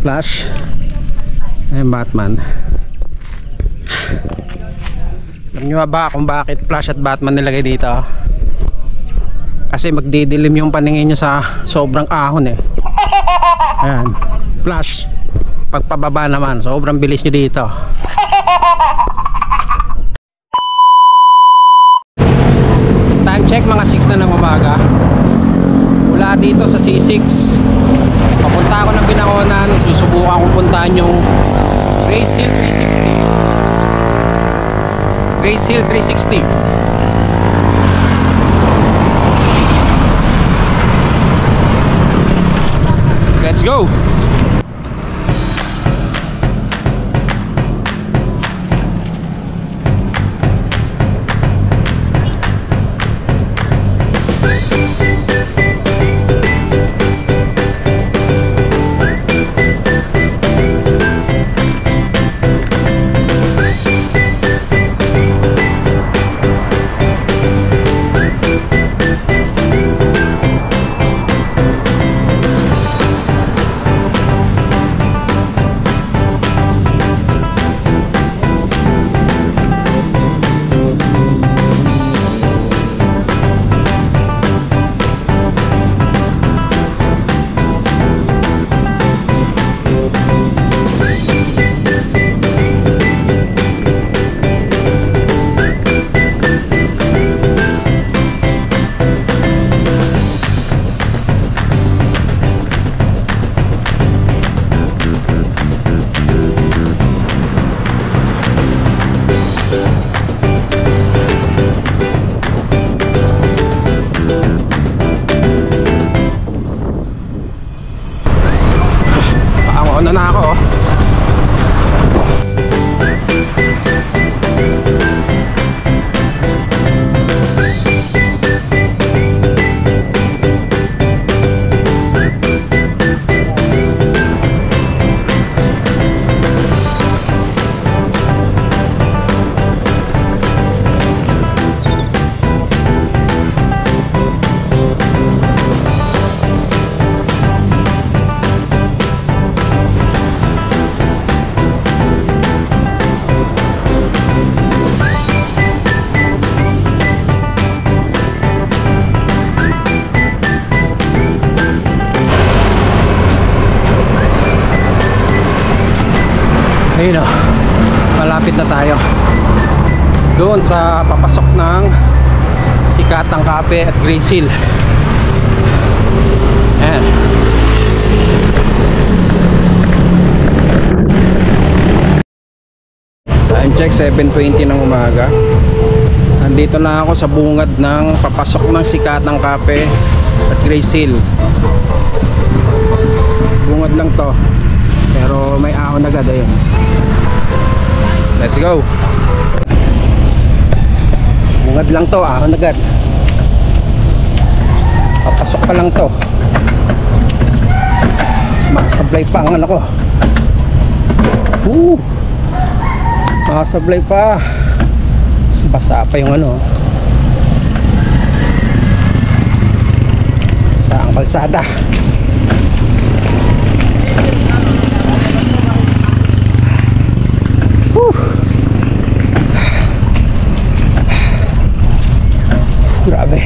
Flash. Ayan, Batman. Alam nyo ba kung bakit Flash at Batman nilagay dito? Kasi magdidilim yung paningin nyo sa sobrang ahon eh. Ayan, Flash. Pagpababa naman, sobrang bilis nyo dito. Time check, mga 6 na ng umaga. Mula dito sa C6 papunta ako ng Binangonan. Susubukan kong puntahan yung Grace Hill 360. Grace Hill 360. Let's go! Na ako. Ayun o, malapit na tayo doon sa papasok ng Sikatang Cafe at Grace Hill. Ayan. Time check, 7:20 ng umaga. Nandito na ako sa bungad ng papasok ng Sikatang Cafe at Grace Hill. Bungad lang to, pero may ahon agad. Ayun. Let's go. Bungad lang to, ahon agad. Papasok pa lang to. Makasablay pa ang ano ko. Makasablay pa. Basa pa yung ano. Sa ang kalsada. Grabe,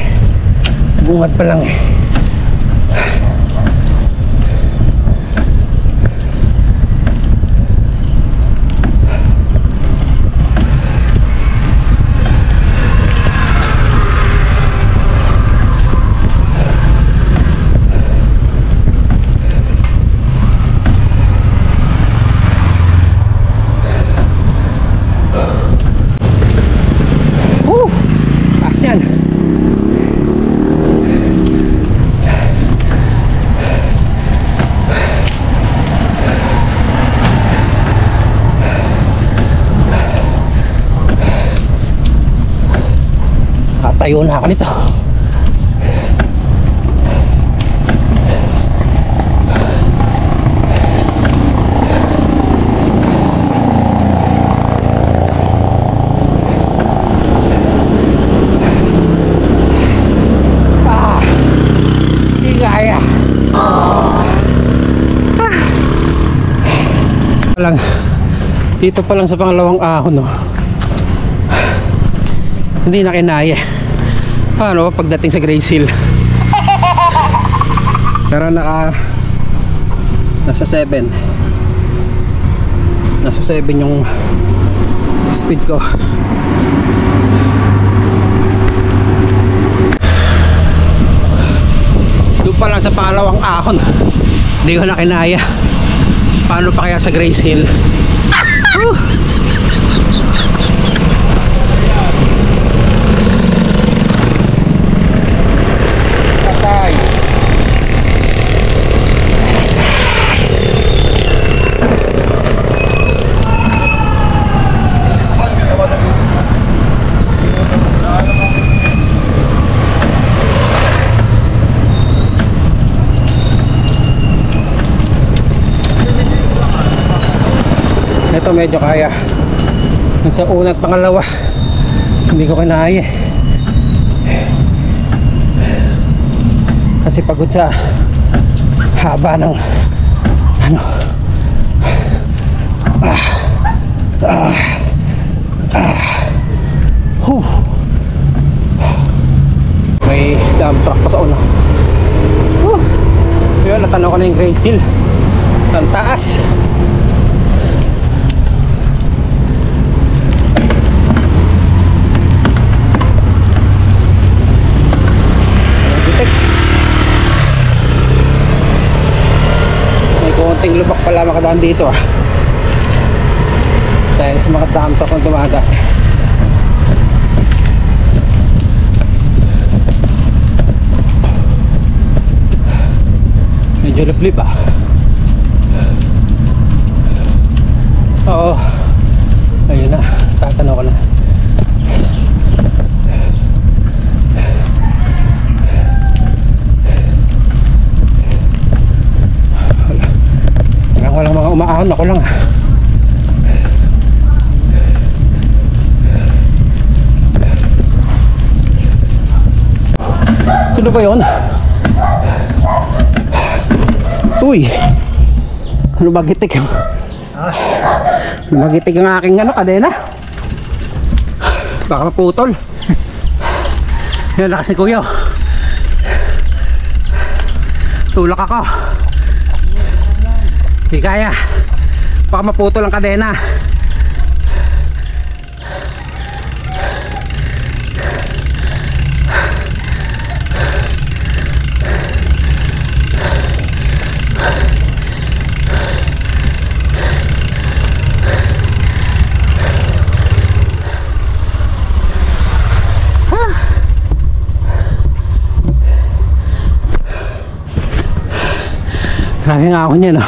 bungad pa lang eh. Taas yan. Tayo na ako nito. Hindi kaya. Dito pa lang sa pangalawang ahon, no? Hindi na kinaya. Paano pagdating sa Grace Hill? Pero nasa 7. Nasa 7 yung speed ko. Doon pa lang sa pangalawang ahon, hindi ko na kinaya. Paano pa kaya sa Grace Hill? Patay. Ito medyo kaya. Sa una at pangalawa hindi ko kinaya kasi pagod sa haba ng ano. May dump truck pa sa una. Yun, natanaw ko na yung Grace Hill. Ang taas. Konting lubak pala makadaan dito dahil sa mga dump truck na dumadaan. Medyo liblib oo, ayun na, tatanaw ko na. Walang mga umaahon, ako lang. Sino ba yun? Uy, lumagitik yung lumagitik ang aking kadena. Baka maputol. Yan, lakas ni kuya. Tulak ako. Di kaya, baka maputol ang kadena. Grabe nga ako niya, no?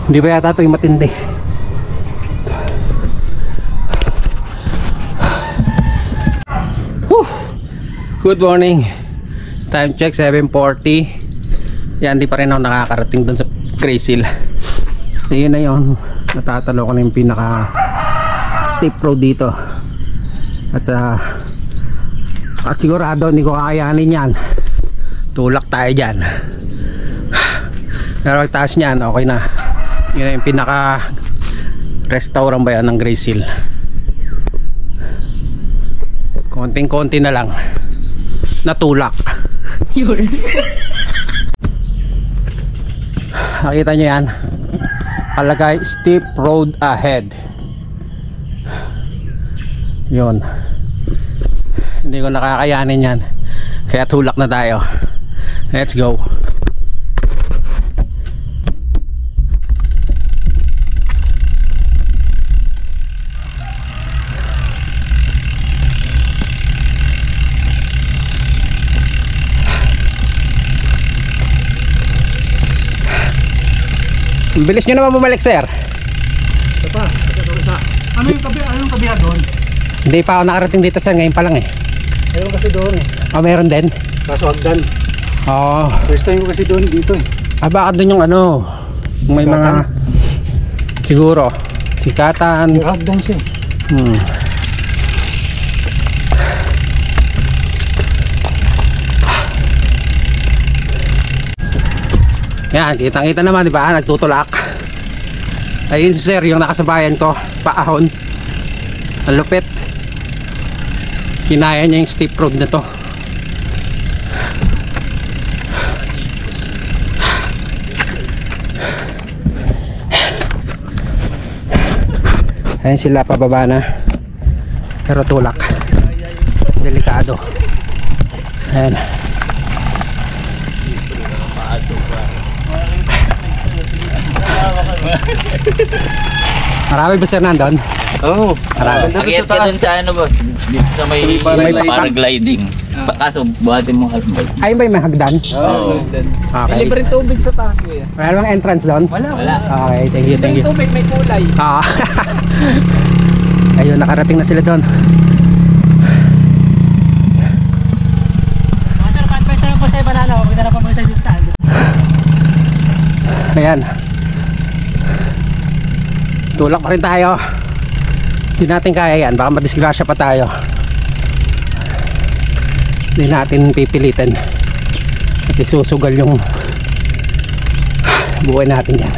Hindi ba yata ito yung matindi? Good morning. Time check 7:40. Yan, di pa rin ako nakakarating dun sa Grace Hill. Ayun na yun. Natatalo ko na yung pinaka steep road dito. At sigurado hindi ko kakayanin yan. Tulak tayo dyan. Pero pagtaas nyan, okay na. Yun na yung pinaka restaurant ba yan ng Grace Hill. Konting-konti na lang natulak. Yun. Nakita nyo yan, kalagay steep road ahead. Yun, hindi ko nakakayanin yan, kaya tulak na tayo. Let's go. Bilis nyo naman bumalik, sir. Ito pa, ano yung kabihan doon? Hindi pa ako nakarating dito, sir. Ngayon pa lang eh. Ayun kasi doon eh. Oh, meron din? Kaso hagdan. Oo. First time ko kasi doon dito eh. Baka doon yung ano, may Sikatan. mga siguro sikatan. May hagdan siya. Yan, kitang-kita naman, di ba? Nagtutulak. Ayun sir, yung nakasabayan ko, paahon. Ang lupit. Kinaya niya yung steep road na to. Ayun sila, pababa na. Pero tulak. Delikado. Ayan. Marami ba sir nandun? Oo. Marami. Akyat ka dun sa ano boss, dito sa may paragliding. Kaso buhatin mo helmet. Ayun ba yung may hagdan? Oo. Okay. Libre tubig sa taas mo yan. Wala bang entrance doon? Wala. Okay, thank you, thank you. Tubig may kulay. Ayun, nakarating na sila doon. Sir, pag-pesa lang po sa iba na ano, magdala pa mo tayo dito sa ano. Ayan. Tulak pa rin tayo. Hindi natin kaya yan, baka madisgrasya pa tayo. Hindi natin pipilitin at isusugal yung buhay natin yan.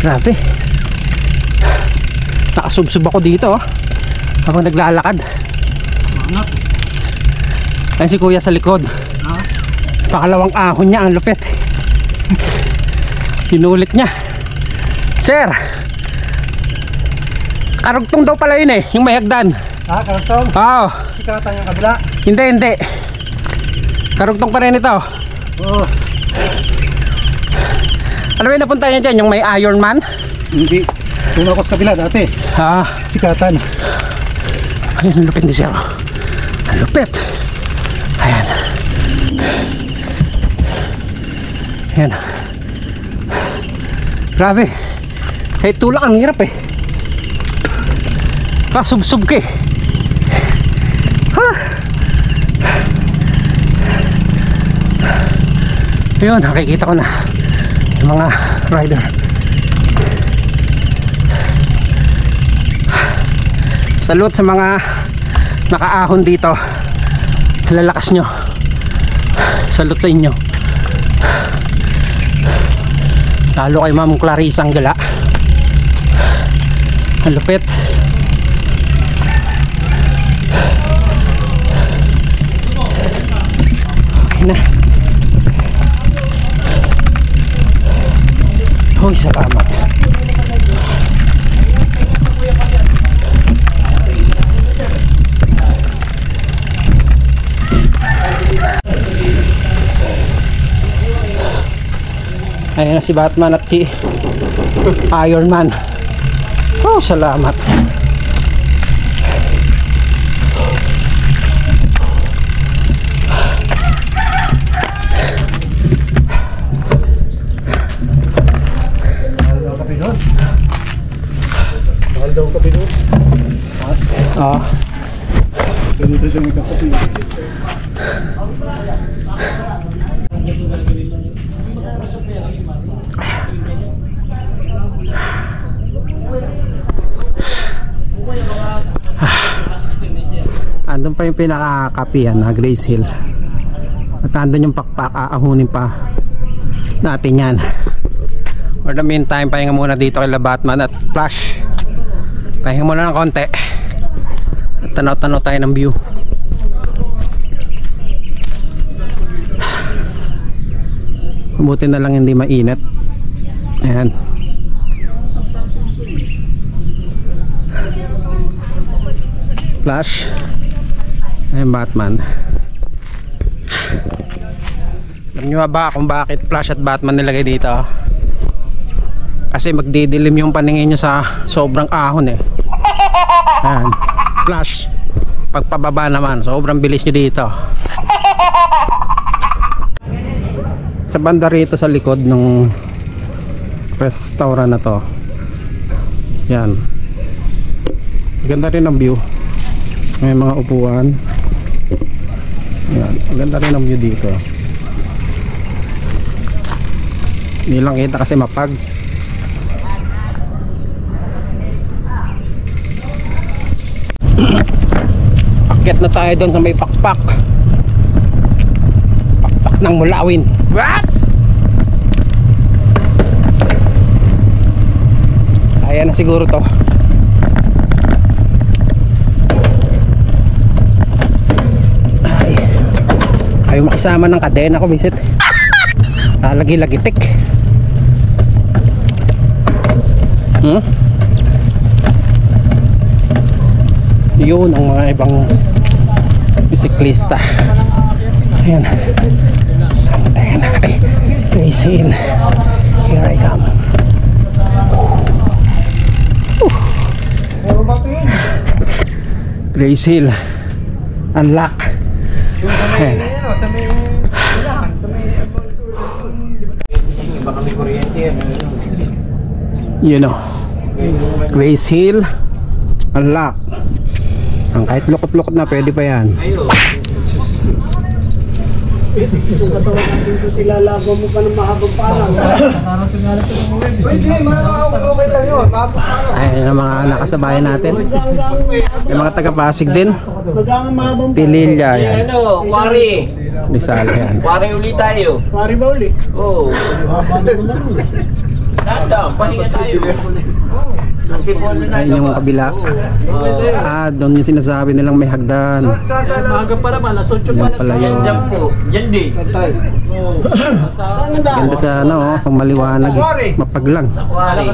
Grabe, nakasubsub ako dito habang naglalakad. Ayun si kuya sa likod. Pakalawang ahon niya, ang lupit. Pinulit niya. Sir, karugtong daw pala yun yung may hagdan. Karugtong? Oo. Sikatan yung kabila? Hindi. Karugtong pa rin ito. Oo. Ano ba yung napunta niya dyan? Yung may Iron Man? Hindi. Kung ako sa kabila dati, sikatan. Ayun, ang lupit ni Sir. Ang lupit. Ayan. Ayan. Grabe. Kahit tulak ang hirap Pasubsub ka Ayun, nakikita ko na yung mga rider. Salute sa mga nakaahon dito. Lalakas nyo. Salute sa inyo. Lalo kay Ma'am Clarissa ang gala. Ang lupit. Okay na. Hoy, salamat. Ayan na si Batman at si Iron Man. Oh, salamat. Mahal daw kape doon. Mas? Oo. Ganito siya magkakape. Andun pa yung pinakakapihan na Grace Hill. At andun yung pakpak, aahunin pa natin yan. For the meantime, pahinga muna dito kay Batman at Flash. Pahinga muna ng konti at tanaw-tanaw tayo ng view. Mabuti na lang hindi mainit. Ayan. Flash. Ayan, Batman. Alam nyo ba kung bakit Flash at Batman nilagay dito? Kasi magdidilim yung paningin nyo sa sobrang ahon Ayan. Flash. Pagpababa naman, sobrang bilis nyo dito. Sa banda rito sa likod ng restaurant na to, yan, ganda rin ang view. May mga upuan. Yan, ganda rin ang view dito. Hindi lang kita kasi mapag. Akyat na tayo doon sa may pakpak. Pakpak ng Mulawin. What? Kaya na siguro to. Ayaw makisama ng kadena ko, bisit. Lagi-lagitik. Yun ang mga ibang bisiklista. Ayan. Ayan. Grace Hill. Here I come. Grace Hill. Unlock. Ayan. You know, Grace Hill Unlock. Ang kahit lukot-lukot na pwede pa yan. Ilalago mo pa ng mahabang palang. Pwede, okay lang yun. Ayan ang mga nakasabayan natin. Yung mga taga-Pasig din. Pililya yan. Ano, Kwari. Rizal yan. Kwari ulit tayo. Pari ba uli? Oo. Nandang, pahinga tayo. Ayun yung kabila. Doon yung sinasabi nilang may hagdan. Maaga pa naman, alas 8 Yan pala yun. Diyan po, diyan din. Ganda sa ano, pang maliwanag. Mapaglang. Kwari.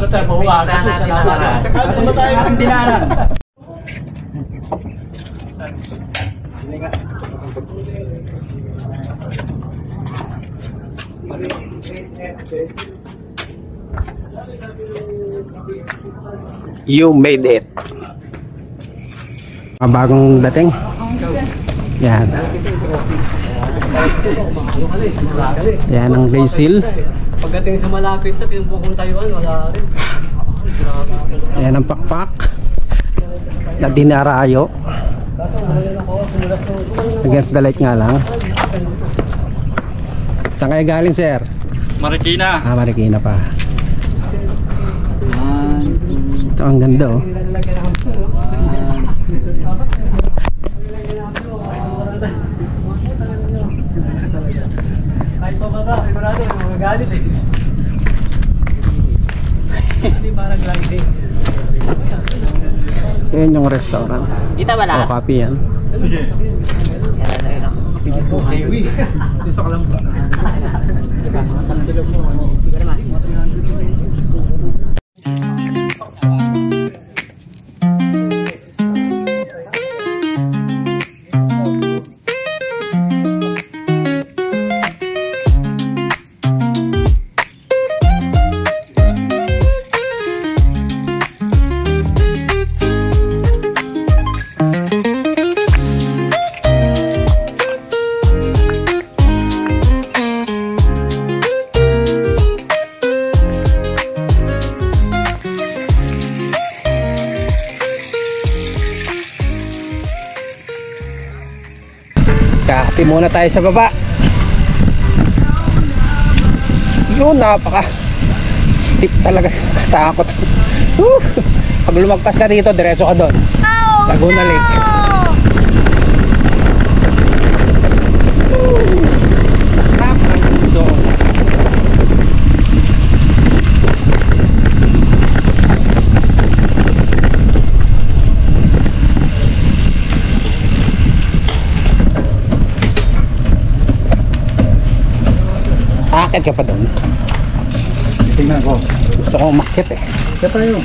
You made it. Bagong dating. Yan. Yan ang Grace Hill. Pagdating sa malapit na, pinupukong tayuan, wala rin. Yan ang pakpak na dinarayo. Against the light nga lang. Saan kayo galing, sir? Marikina. Marikina pa. Ito ang ganda, oh. Kahit pa baba, sigurado, magagalit eh. Hindi parang gliding. Yan yung restaurant. Kita ba na? Copy yan. Dito ka lang ba? Kape muna tayo sa baba. Yun, napaka steep talaga. Katakot. Pag lumagpas ka dito, diretso ka doon. Laguna Lake. So akit ka pa doon. Tingnan ko. Gusto ko umakit eh. Kaya tayo.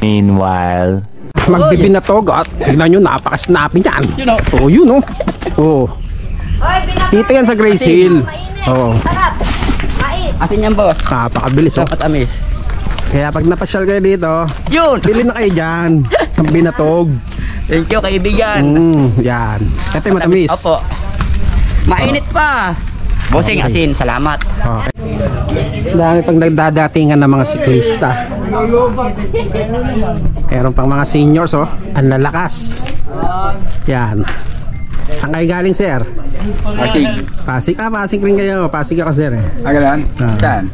Meanwhile. Magbibinatog at tignan nyo, napaka-snappy niyan. You know. Oh, yun oh. Oh. Dito yan sa Grace Hill. Oh. Asin yan, boss. Napakabilis oh. Dapat amis. Kaya pag napasyal kayo dito, Yun! bili na kayo dyan. Ang binatog. Thank you, kaibigan. Yan. Ito yung matamis. Opo. Mainit pa. Bossing, asin. Salamat. Okay. Dami pang nagdadatingan ng mga siklista. Meron pang mga seniors oh. Ang lalakas. Yan. Saan kayo galing, sir? Pasig. Pasig. Pasig rin kayo. Pasig ako, sir eh. Agalan? Saan?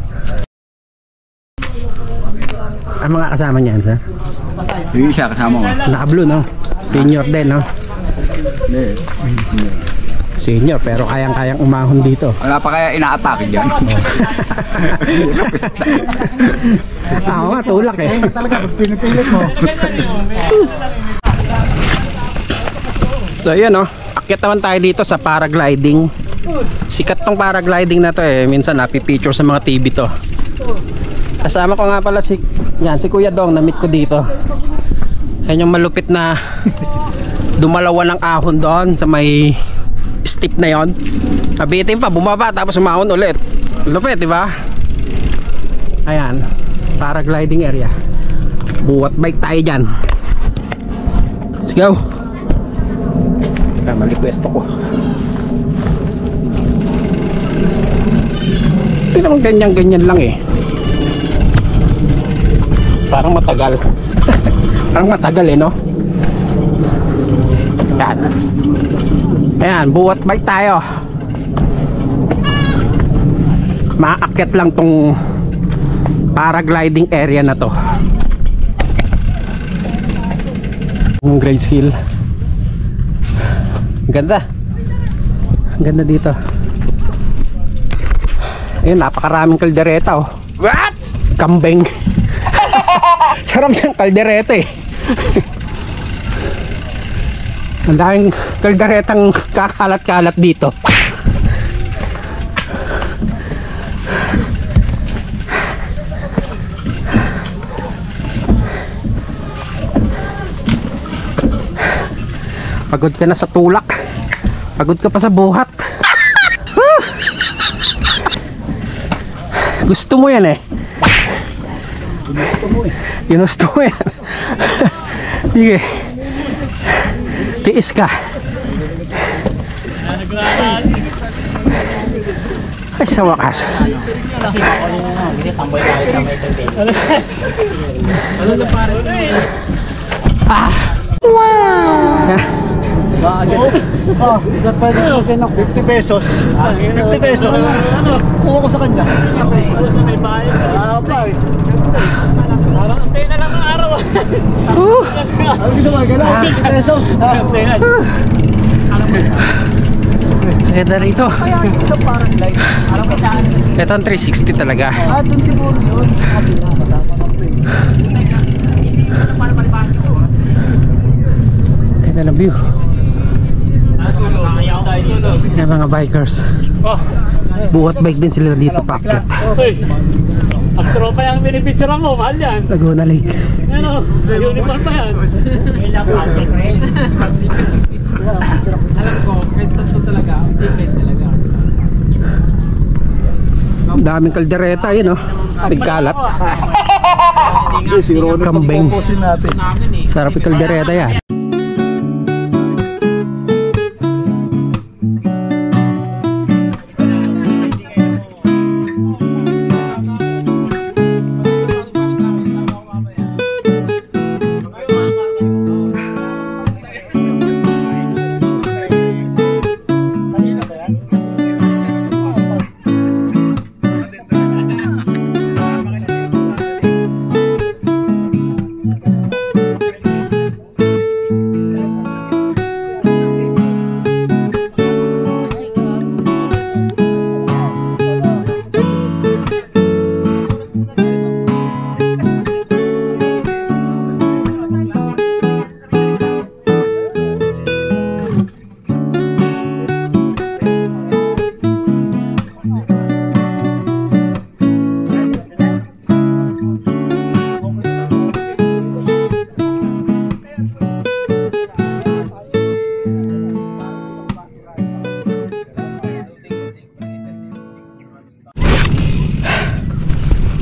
Ang mga kasama niyan, sir? Yung isa kasama ko. Naka-blue, no? Senior din, no? Senior, pero kayang-kayang umahon dito. Wala pa kaya ina-atake dyan? Oo nga, tulak eh. Talaga, pag pinipilit mo. So yun akyat naman tayo dito sa paragliding. Sikat tong paragliding na to eh. Minsan napipicture sa mga TV to. Kasama ko nga pala si Kuya Dong, na-meet ko dito. Yan yung malupit na dumalawa ng ahon doon sa may steep na yon. Nabitin pa, bumaba tapos umahon ulit. Lupit, di ba? Ayan, paragliding area. Buwat bike tayo dyan. Let's go. Mali pwesto ko. Pero ganyan-ganyan lang eh. Parang matagal. Parang matagal eh, no? Yan. Ayan, buwat bike tayo. Maakyat lang tong paragliding area na to. Yung Grace Hill. Ganda. Ganda dito. Ayun, napakaraming kaldereta oh. What? Kambing. Sarap ng kaldereta eh. Ang daming kalderetang kakalat-kalat dito. Pagod ka na sa tulak. Pagod ka pa sa buhat. Gusto mo yan eh. Ginusto mo yan. Sige. Tiis ka. Ay sa wakas. Ah. Wow. Isa pwede okay na 50 pesos. 50 pesos. Kuha ko sa kanya. Pa eh. Parang antay na lang ang araw. Ano gusto mo? Gano'n? 50 pesos. Ganda rito. Kaya yung isang parang light. Alam mo saan? Ito ang 360 talaga. Dun siguro yun. Ganda ng view. Yan mga bikers. Buhat bike din sila dito paakyat. Ang tropa yung pinipicture mo, mahal yan. Laguna Lake. Ano, uniform pa yan. Alam ko, kahit tatlo talaga, different talaga. Daming kaldereta yun nagkalat. Siguro na Kambing. pagpupusin natin. Sarap yung kaldereta yan.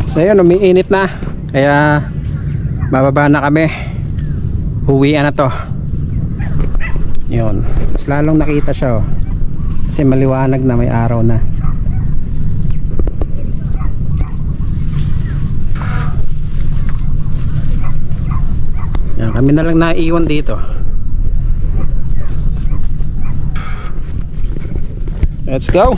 So yun, umiinit na. Kaya bababa na kami. Uwian na to. Yun. Mas lalong nakita siya kasi maliwanag na, may araw na. Yan, kami na lang naiwan dito. Let's go.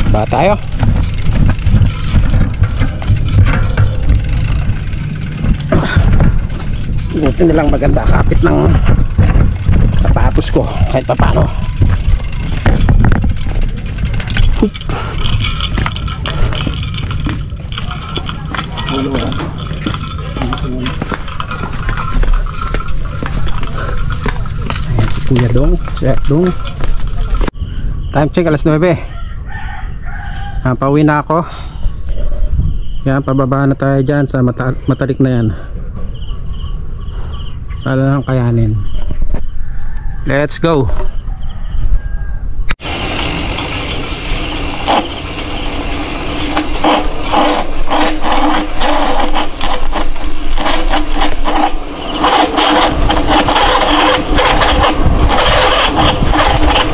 Ba tayo? Buti nilang maganda kapit ng purpose ko kahit pa paano. Ayan si Kuya Dong, Chef Dong. Time check, alas 9. Pauwi na ako. Yan, pababa na tayo dyan sa matalik na yan. Para lang kayanin. Let's go.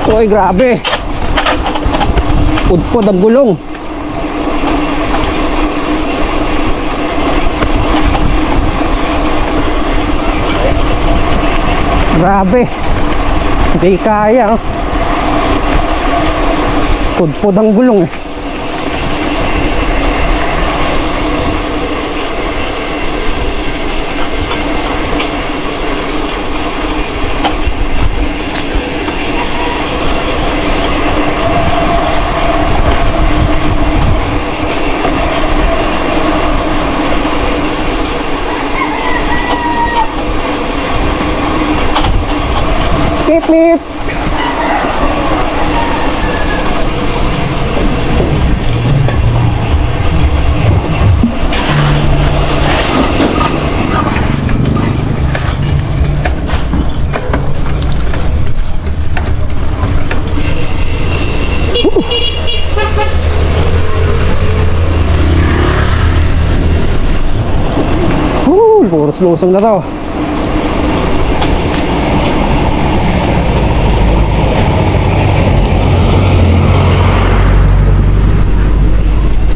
Uy, grabe. Pudpod ang gulong. Grabe. Hindi kaya, oh. Pudpod ang gulong, eh. Pip pip. Puros lusong na to.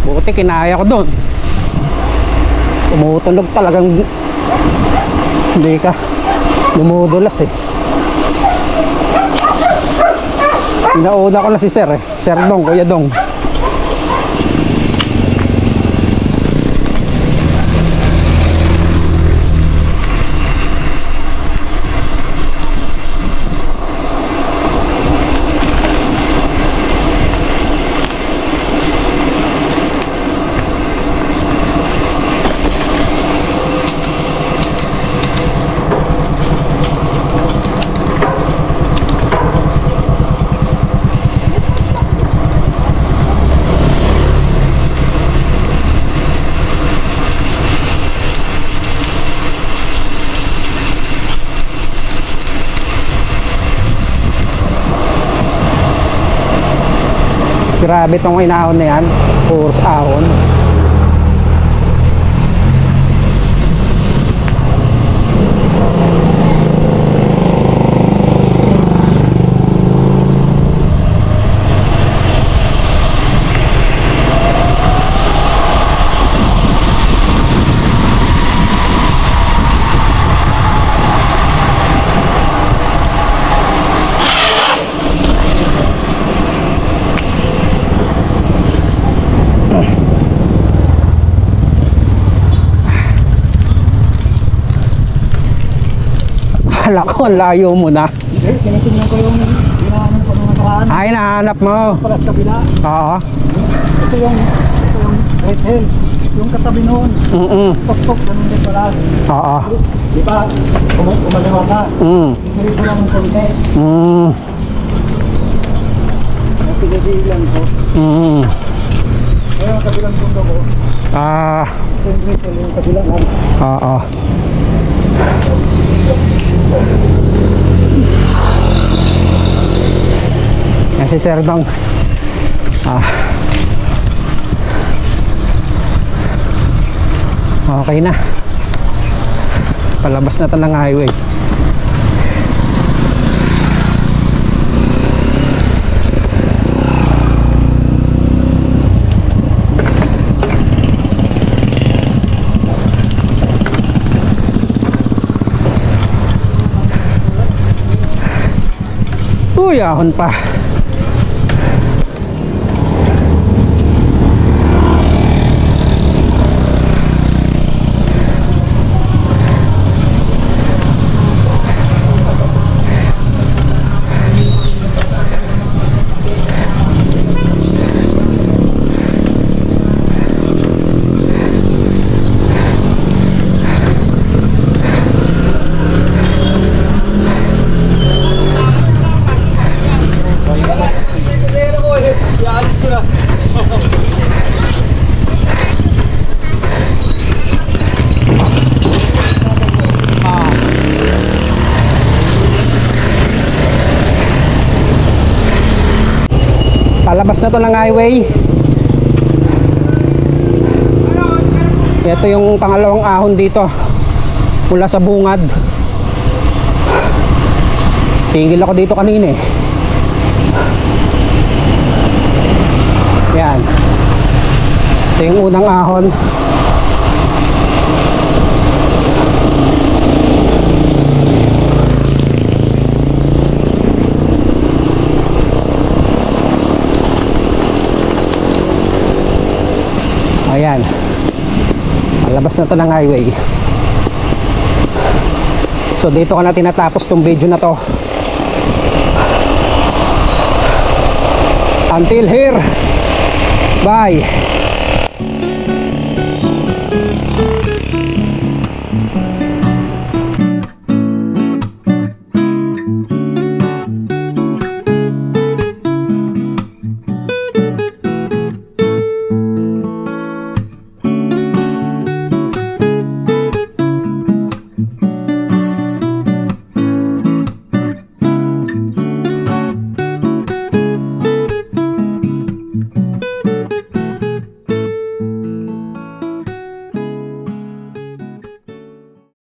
Buti kinaya ko doon. Tumutunog talagang hindi ka dumudulas, eh. Inauna ko na si Sir, eh. Sir Dong, Kuya Dong. Grabe tong inahon na yan. Puros ahon. Akala ko, layo mo na. Tinitingnan ko yung hinahanap ko ng nakaraan. Ay, nahanap mo. Para sa kabila. Oo. Ito yung rice hill. Yung katabi noon. Tok-tok, ganun din pala. Oo. Di ba? Umaliwa ka. Dito lang ang konti. Ang pinadilan ko. Kaya ang kabilang pundo ko. Ito yung rice hill, yung kabilang. Oo. Yan si Sir Dong. Okay na. Palabas na ito ng highway. Uy, ahon pa. Palabas na to ng highway. Ito yung pangalawang ahon dito mula sa bungad. Tingil ako dito kanina eh. Yan. Ito yung unang ahon. Ayan. Palabas na to ng highway. So dito ko na tinatapos tong video na to. Until here. Bye.